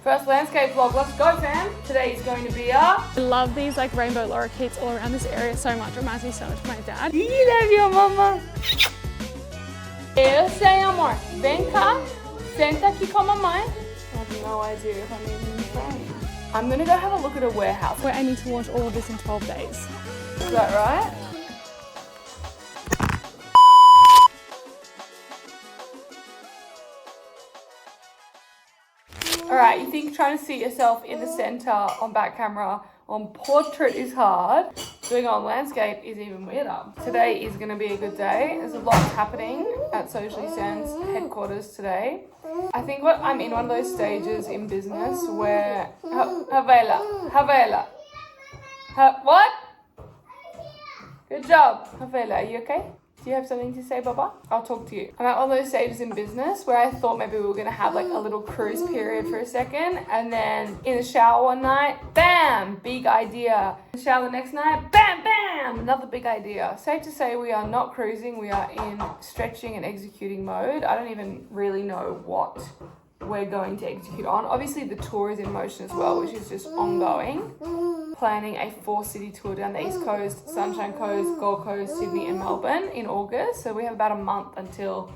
First landscape vlog, let's go fam. Today is going to be I love these like rainbow lorikeets all around this area so much. It reminds me so much of my dad. You love your mama. Eu sei, amor. Vem cá. Senta aqui com a mamãe. I have no idea if I'm even trying. I'm gonna go have a look at a warehouse. We're aiming to launch all of this in 12 days. Is that right? Alright, you think trying to see yourself in the center on back camera on portrait is hard. Doing it on landscape is even weirder. Today is going to be a good day. There's a lot happening at Socially Sense headquarters today. I think I'm in one of those stages in business where... Havela. What? Good job. Havela, are you okay? Do you have something to say, Baba? I'll talk to you. I'm at one of those stages in business where I thought maybe we were going to have like a little cruise period for a second. And then in the shower one night, bam, big idea. In the shower the next night, bam, bam, another big idea. Safe to say we are not cruising. We are in stretching and executing mode. I don't even really know what we're going to execute on. Obviously the tour is in motion as well, which is just ongoing. Planning a 4-city tour down the East Coast, Sunshine Coast, Gold Coast, Sydney and Melbourne in August. So we have about a month until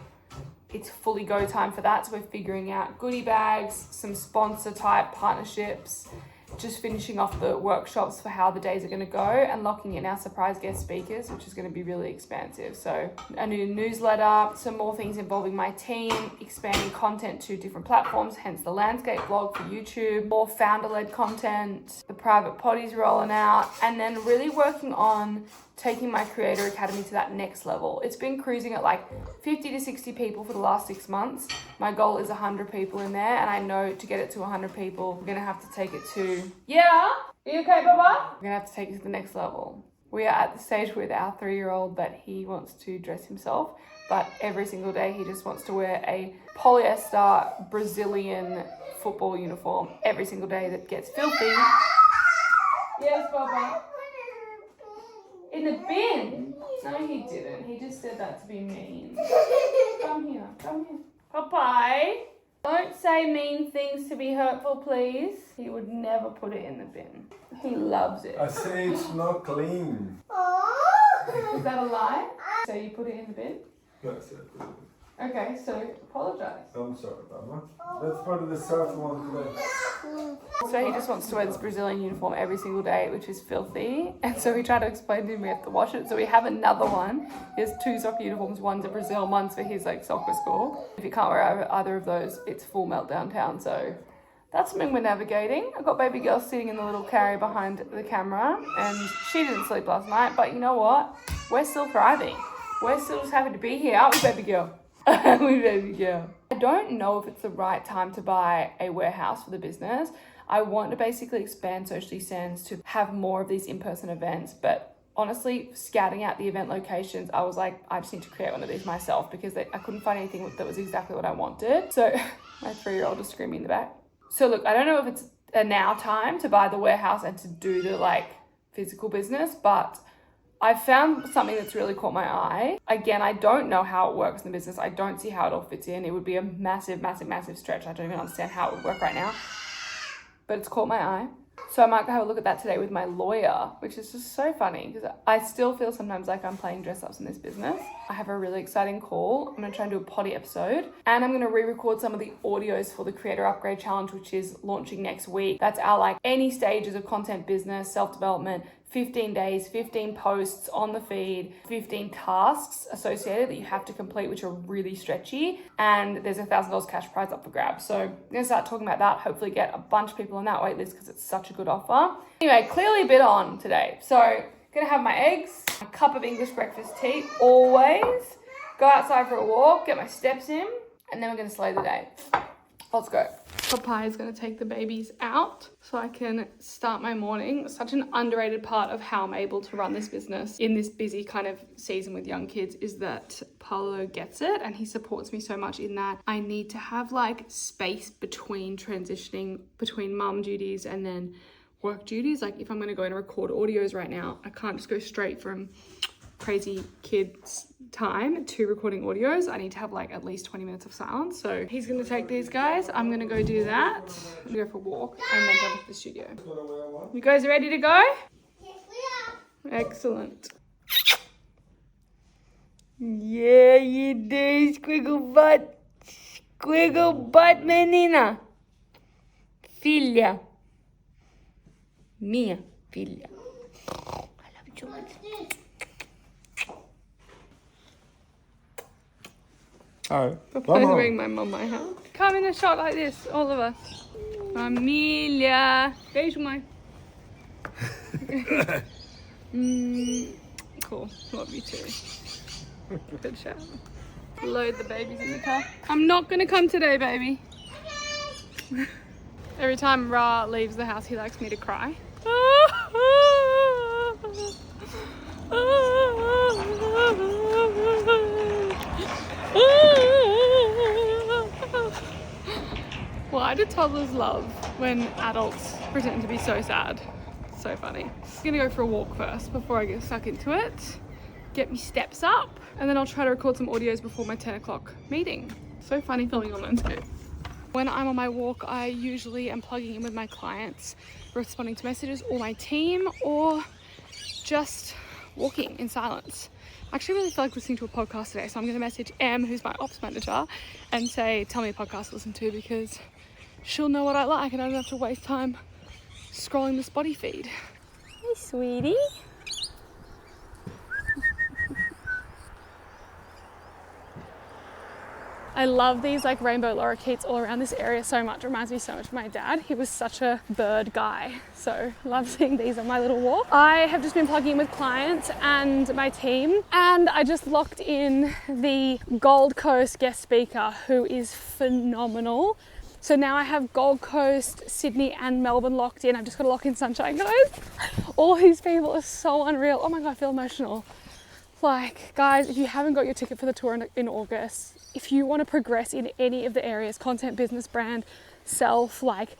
it's fully go time for that. So we're figuring out goodie bags, some sponsor type partnerships, just finishing off the workshops for how the days are going to go and locking in our surprise guest speakers, which is going to be really expansive. So a new newsletter, some more things involving my team, expanding content to different platforms, hence the landscape blog for YouTube, more founder-led content, the private potties rolling out, and then really working on taking my Creator Academy to that next level. It's been cruising at like 50 to 60 people for the last 6 months. My goal is 100 people in there, and I know to get it to 100 people, we're gonna have to take it to... Yeah? Are you okay, Baba? We're gonna have to take it to the next level. We are at the stage with our 3-year-old that he wants to dress himself, but every single day he just wants to wear a polyester Brazilian football uniform every single day that gets filthy. Yes, Baba. In the bin? No, he didn't. He just said that to be mean. Come here. Papai, don't say mean things to be hurtful, please. He would never put it in the bin. He loves it. I say it's not clean. Is that a lie? So you put it in the bin? Yes, I put it in. Okay, so apologise. I'm sorry, Mama. That's part of the South one today. So he just wants to wear this Brazilian uniform every single day, which is filthy. And so we try to explain to him we have to wash it. So we have another one. He has 2 soccer uniforms. One's at Brazil, one's for his like soccer school. If you can't wear either of those, it's full meltdown town. So that's something we're navigating. I've got baby girl sitting in the little carry behind the camera, and she didn't sleep last night. But you know what? We're still thriving. We're still just happy to be here, aren't we, baby girl? Baby girl. I don't know if it's the right time to buy a warehouse for the business. I want to basically expand Socially Sense to have more of these in-person events, but honestly, scouting out the event locations, I was like, I just need to create one of these myself because I couldn't find anything that was exactly what I wanted. So my 3-year-old is screaming in the back. So look, I don't know if it's a now time to buy the warehouse and to do the like physical business, but I found something that's really caught my eye. Again, I don't know how it works in the business. I don't see how it all fits in. It would be a massive, massive, massive stretch. I don't even understand how it would work right now, but it's caught my eye. So I might go have a look at that today with my lawyer, which is just so funny because I still feel sometimes like I'm playing dress ups in this business. I have a really exciting call. I'm going to try and do a potty episode, and I'm going to re-record some of the audios for the Creator Upgrade Challenge, which is launching next week. That's our like any stages of content business, self-development, 15 days, 15 posts on the feed, 15 tasks associated that you have to complete, which are really stretchy. And there's $1,000 cash prize up for grabs. So I'm going to start talking about that, hopefully get a bunch of people on that wait list because it's such a good offer. Anyway, clearly a bit on today. So going to have my eggs, a cup of English breakfast tea, always. Go outside for a walk, get my steps in, and then we're going to slay the day. Let's go. Papai is going to take the babies out so I can start my morning. Such an underrated part of how I'm able to run this business in this busy kind of season with young kids is that Paolo gets it and he supports me so much in that I need to have like space between transitioning between mum duties and then work duties. Like if I'm going to go and record audios right now, I can't just go straight from crazy kids time to recording audios, I need to have like at least 20 minutes of silence. So he's gonna take these guys. I'm gonna go do that. I'm gonna go for a walk and then go to the studio. You guys ready to go? Yes, we are. Excellent. Yeah, you do, squiggle butt. Squiggle butt, menina. Filha. Minha filha. I love you so much. Alright. Papai's wearing my mum my house. Come in a shot like this, all of us. Família. Beijo, mãe. Cool. Love you too. Good shout. Load the babies in the car. I'm not gonna come today, baby. Every time Ra leaves the house, he likes me to cry. Why do toddlers love when adults pretend to be so sad? So funny. I'm gonna go for a walk first before I get stuck into it. Get me steps up, and then I'll try to record some audios before my 10 o'clock meeting. So funny filming on landscape. When I'm on my walk, I usually am plugging in with my clients, responding to messages, or my team, or just walking in silence. I actually really feel like listening to a podcast today, so I'm going to message Em, who's my ops manager, and say, tell me a podcast to listen to, because she'll know what I like and I don't have to waste time scrolling the Spotify feed. Hey, sweetie. I love these like rainbow lorikeets all around this area so much. It reminds me so much of my dad. He was such a bird guy. So love seeing these on my little walk. I have just been plugging in with clients and my team, and I just locked in the Gold Coast guest speaker, who is phenomenal. So now I have Gold Coast, Sydney and Melbourne locked in. I've just got to lock in Sunshine, guys. All these people are so unreal. Oh my God, I feel emotional. Like, guys, if you haven't got your ticket for the tour in August, if you want to progress in any of the areas, content, business, brand, self, like,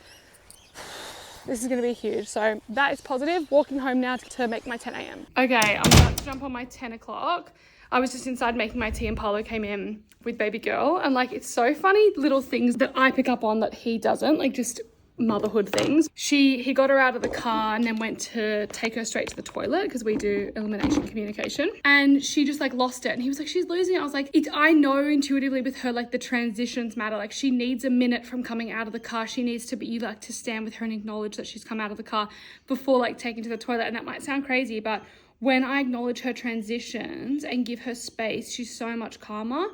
this is going to be huge. So that is positive. Walking home now to make my 10 a.m. Okay, I'm about to jump on my 10 o'clock. I was just inside making my tea and Paolo came in with baby girl. And like, it's so funny, little things that I pick up on that he doesn't, like just motherhood things. He got her out of the car and then went to take her straight to the toilet because we do elimination communication, and she just like lost it, and he was like, she's losing it. I was like, I know intuitively with her, like the transitions matter. Like she needs a minute from coming out of the car. She needs to be like to stand with her and acknowledge that she's come out of the car before like taking to the toilet. And that might sound crazy, but when I acknowledge her transitions and give her space, she's so much calmer.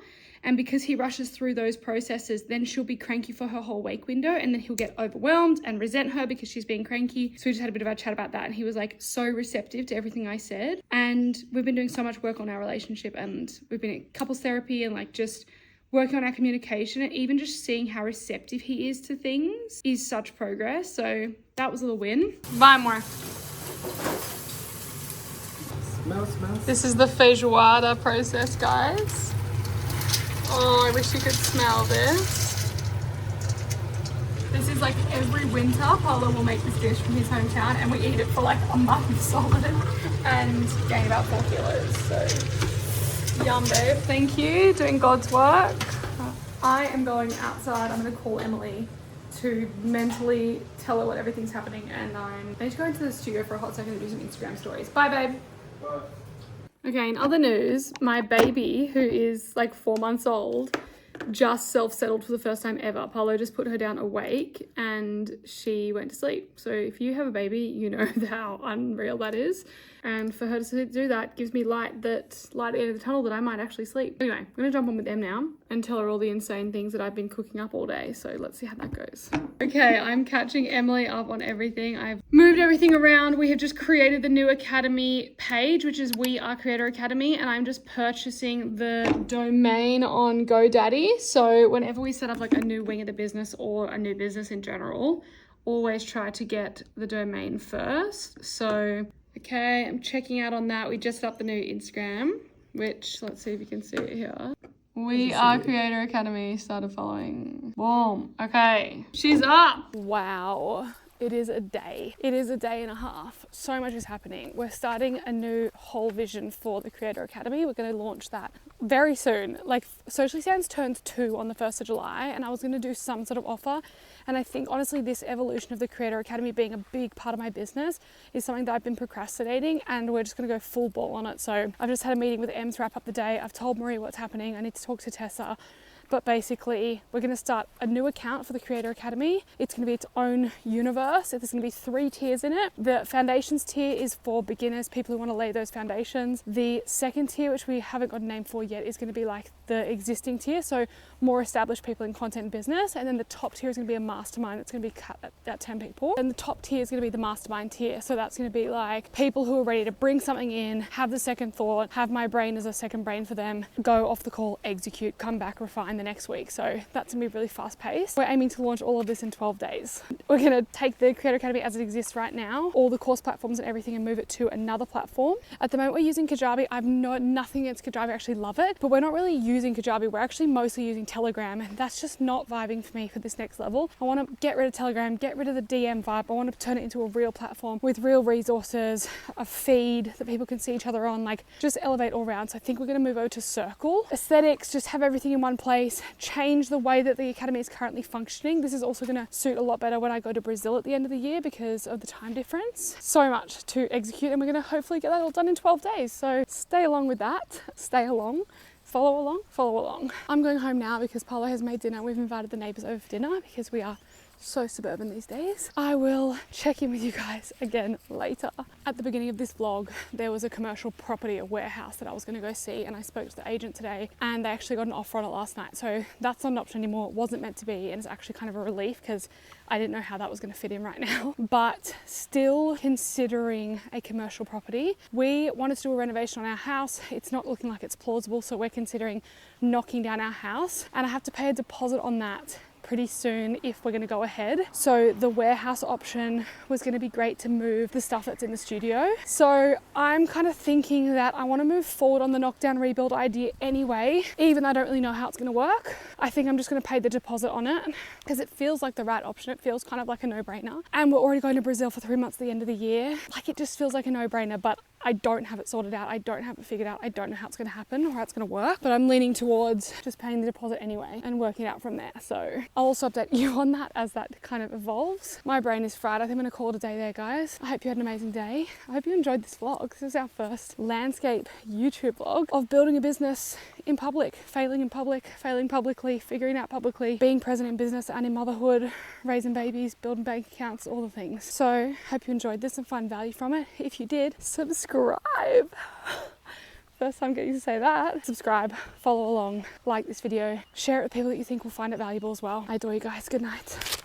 And because he rushes through those processes, then she'll be cranky for her whole wake window, and then he'll get overwhelmed and resent her because she's being cranky. So we just had a bit of a chat about that, and he was like so receptive to everything I said. And we've been doing so much work on our relationship, and we've been at couples therapy and like just working on our communication, and even just seeing how receptive he is to things is such progress. So that was a little win. Bye, more. Smells. This is the feijoada process, guys. Oh, I wish you could smell this. This is like every winter, Paolo will make this dish from his hometown, and we eat it for like a month solid and gain about 4 kilos. So, yum, babe. Thank you. Doing God's work. I am going outside. I'm going to call Emily to mentally tell her what everything's happening, and I need to go into the studio for a hot second to do some Instagram stories. Bye, babe. Bye. Okay, in other news, my baby, who is like 4 months old, just self-settled for the first time ever. Paolo just put her down awake and she went to sleep. So if you have a baby, you know how unreal that is. And for her to do that gives me light at the end of the tunnel that I might actually sleep. Anyway, I'm going to jump on with them now and tell her all the insane things that I've been cooking up all day. So let's see how that goes. Okay, I'm catching Emily up on everything. I've moved everything around. We have just created the new Academy page, which is We Are Creator Academy. And I'm just purchasing the domain on GoDaddy. So whenever we set up like a new wing of the business or a new business in general, always try to get the domain first. So okay, I'm checking out on that. We just set up the new Instagram, which let's see if you can see it here. We Are Creator Academy started following. Boom. Okay, she's up. Wow. It is a day. It is a day and a half. So much is happening. We're starting a new whole vision for the Creator Academy. We're going to launch that very soon. Like, Socially Sans turns 2 on the 1st of July, and I was going to do some sort of offer. And I think honestly this evolution of the Creator Academy being a big part of my business is something that I've been procrastinating, and we're just going to go full ball on it. So I've just had a meeting with Em to wrap up the day. I've told Marie what's happening. I need to talk to Tessa. But basically, we're going to start a new account for the Creator Academy. It's going to be its own universe. There's going to be 3 tiers in it. The foundations tier is for beginners, people who want to lay those foundations. The second tier, which we haven't got a name for yet, is going to be like the existing tier, so more established people in content and business. And then the top tier is going to be a mastermind. It's going to be cut at 10 people. And the top tier is going to be the mastermind tier. So that's going to be like people who are ready to bring something in, have the second thought, have my brain as a second brain for them, go off the call, execute, come back, refine the next week. So that's going to be really fast paced. We're aiming to launch all of this in 12 days. We're going to take the Creator Academy as it exists right now, all the course platforms and everything, and move it to another platform. At the moment we're using Kajabi. I've nothing against Kajabi, I actually love it, but we're not really using Kajabi. We're actually mostly using Telegram, and that's just not vibing for me for this next level. I want to get rid of Telegram, get rid of the DM vibe. I want to turn it into a real platform with real resources, a feed that people can see each other on, like just elevate all around. So I think we're going to move over to Circle. Aesthetics, just have everything in one place, change the way that the Academy is currently functioning. This is also going to suit a lot better when I go to Brazil at the end of the year because of the time difference. So much to execute, and we're going to hopefully get that all done in 12 days. So stay along with that. Stay along. Follow along, follow along. I'm going home now because Paolo has made dinner. We've invited the neighbours over for dinner because we are so suburban these days. I will check in with you guys again later. At the beginning of this vlog, there was a commercial property, a warehouse that I was going to go see, and I spoke to the agent today, and they actually got an offer on it last night. So that's not an option anymore. It wasn't meant to be, and it's actually kind of a relief because I didn't know how that was going to fit in right now. But still considering a commercial property. We wanted to do a renovation on our house. It's not looking like it's plausible, so we're considering knocking down our house, and I have to pay a deposit on that pretty soon if we're going to go ahead. So the warehouse option was going to be great to move the stuff that's in the studio. So I'm kind of thinking that I want to move forward on the knockdown rebuild idea anyway, even though I don't really know how it's going to work. I think I'm just going to pay the deposit on it because it feels like the right option. It feels kind of like a no-brainer. And we're already going to Brazil for 3 months at the end of the year. Like, it just feels like a no-brainer, but I don't have it sorted out. I don't have it figured out. I don't know how it's going to happen or how it's going to work, but I'm leaning towards just paying the deposit anyway and working it out from there. So I'll also update you on that as that kind of evolves. My brain is fried. I think I'm going to call it a day there, guys. I hope you had an amazing day. I hope you enjoyed this vlog. This is our first landscape YouTube vlog of building a business in public, failing publicly, figuring out publicly, being present in business and in motherhood, raising babies, building bank accounts, all the things. So hope you enjoyed this and find value from it. If you did, subscribe. First time getting to say that. Subscribe, follow along, like this video, share it with people that you think will find it valuable as well. I adore you guys. Good night.